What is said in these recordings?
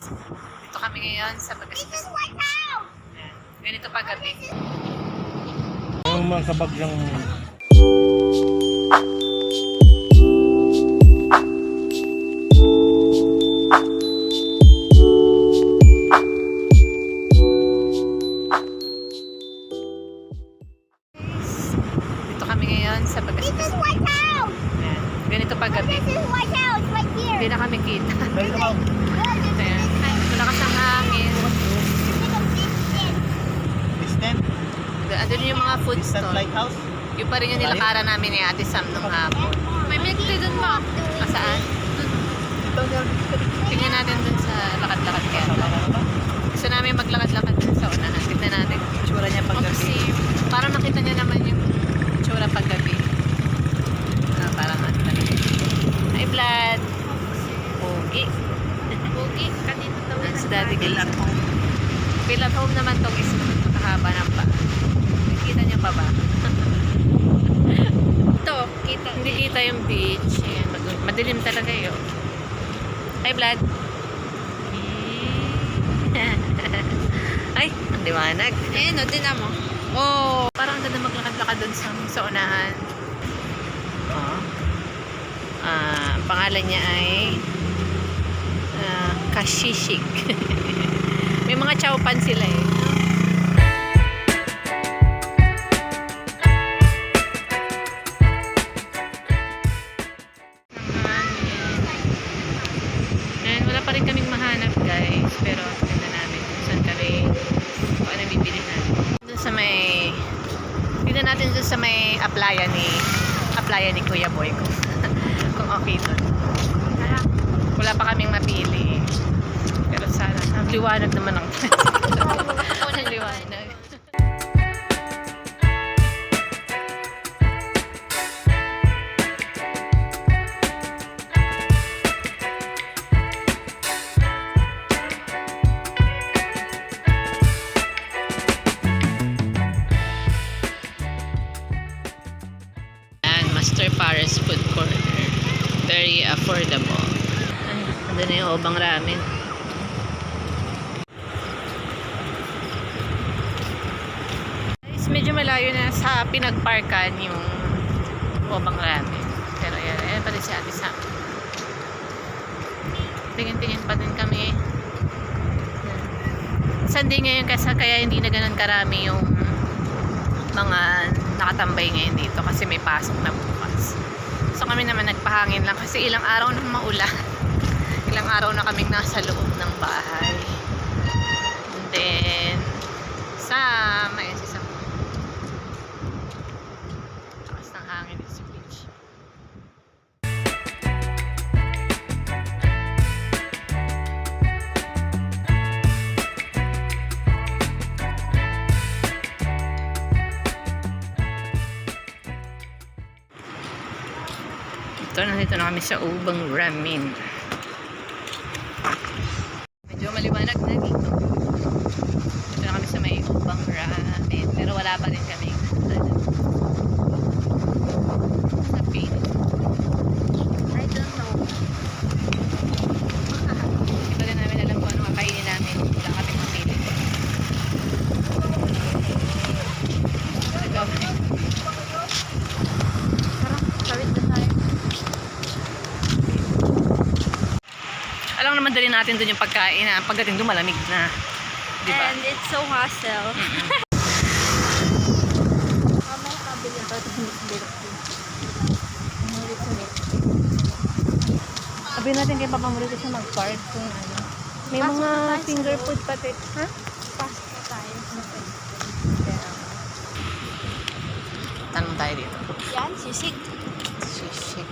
Dito kami ngayon sa Bagastas. Ayan. Ganito pa gabi. Ang mga kabagyang Dito kami ngayon sa Bagastas. Ayan. Ganito pa gabi. Hindi na kami kita. Ayan. Malakas ang hangin. distant, Andun yung mga food distant stall. lighthouse. Yung pa rin yung nilakaran namin ni Ate Sam nung hapon. May milk tea dun ba? Saan? Tingnan natin dun sa lakad-lakad kaya. Gusto namin maglakad-lakad dun sa unahan. Tignan natin yung itsura niya pag gabi. Parang nakita niya naman yung itsura pag gabi. Parang ano talaga. Hi, Vlad! Pogi. Pogi. Kanina daw. That's Daddy Gil at home. Feel at home naman tong is makahaba ng pa. Nakita niyo pa ba? Ito, kita. Hindi kita yung beach. Ayan, madilim talaga yun. Hi, Vlad. Ay, ang liwanag. Eh, no, tinan mo. Oh, parang ang ganda maglakad-lakad dun sa unahan. Oh. Ang pangalan niya ay Kashishik. May mga chowpan sila eh. And wala pa rin kaming mahanap guys, pero tignan namin kung saan kami, kung ano bibili natin. Doon sa may, tignan natin doon sa may applyan ni Kuya Boy kung okay doon. Wala pa kaming napili. Pero sana, ang liwanag naman ang ang liwanag. Master Paris Food Corner. Very affordable. Ando na yung obang ramen. Guys, medyo malayo na sa pinagparkan yung obang ramen. Pero ayan pa rin si Ate Sam. Tingin-tingin pa din kami. Sunday ngayon kasi kaya hindi na ganun karami yung mga nakatambay ngayon dito kasi may pasok na bukas. So kami naman nagpahangin lang kasi ilang araw na maulan. Ilang araw na kaming nasa loob ng bahay. And then Sam, ayan si Sam. Lakas ng hangin sa beach. Nandito na kami sa Ubang Ramen. Medyo maliwanag na dito. Dito na kami sa may Ubang Ramen. Pero wala pa rin kami sa pin. I don't know. Hindi pa rin namin alam kung ano kakainin namin. Wala kami mapili. Alam naman dali natin dun yung pagkain na pagdating doon malamig na. Diba? And it's so hassle. Sabihin natin kay Papa Murito siya mag-park kung ano. May mga finger food pati. Ha? Pasta tayo. Tanong tayo dito. Yan, sisig. Sisig.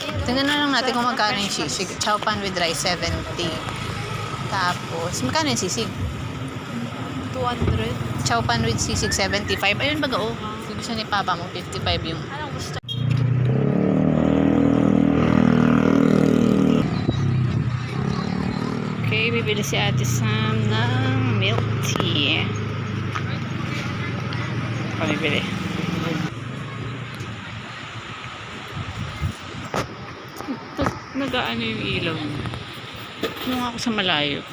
Tingnan na lang natin kung magkano yung sisig. Chow pan with rice, 70. Tapos, magkano yung sisig? 200. Chow pan with sisig, 75. Ayun baga, oh. Gusto ni Papa mo, 55 yung... Anong gusto? Okay, bibili si Ate Sam ng milk tea. Pamibili. Nag-aano yung ilaw. Nung ako sa malayo.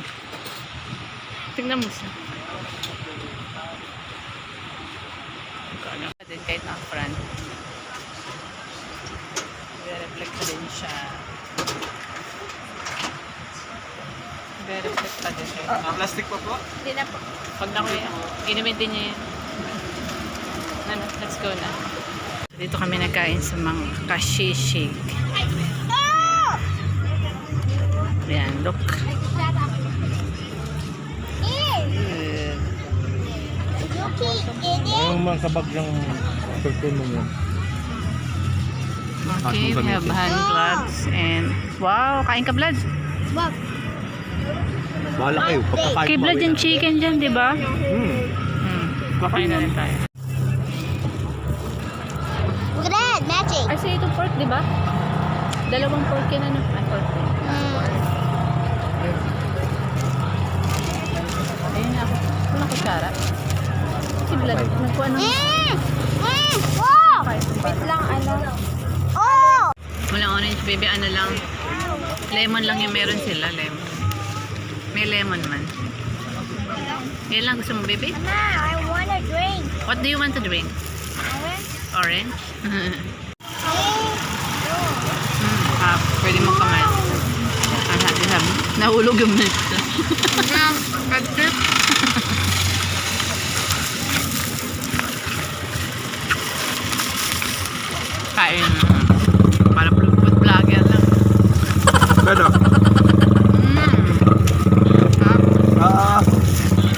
Tingnan mo siya. Din kahit na front. Reflect pa din siya. Reflect pa din siya. Plastic pa po? Hindi na po. Pag nakuya, inumin din niya yun. Let's go na. Dito kami nagkain sa mga kashishig. Ayan, look. Yung mga kabagyang perfume mo. Okay, we have hand gloves and wow, kain ka Vlad. Wag. Bahala kayo. Pagkakain Kay Vlad yung chicken dyan, di ba? Kakain na rin tayo. Look at that, matching. Ay, ito pork, di ba? Dalawang pork yan ano? Ay, pork. Ayun na ako. Walang kutsara. Si Vlad, nagkuha ng... Oh! Wait lang, ano? Oh! Walang orange, baby. Ano lang. Lemon lang yung meron sila, lemon. May lemon man. Yan lang gusto mo, baby? Mama, I want a drink. What do you want to drink? Orange? Pwede mo kaman. Ang sabi. Nahulog yung milk. Kain. Para food vlogger lang. Beto.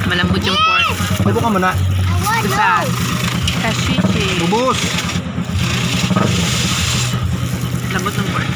Malambot yung pork. Mabu ka muna. Sa kashishi. Bubus. Lambot ng pork.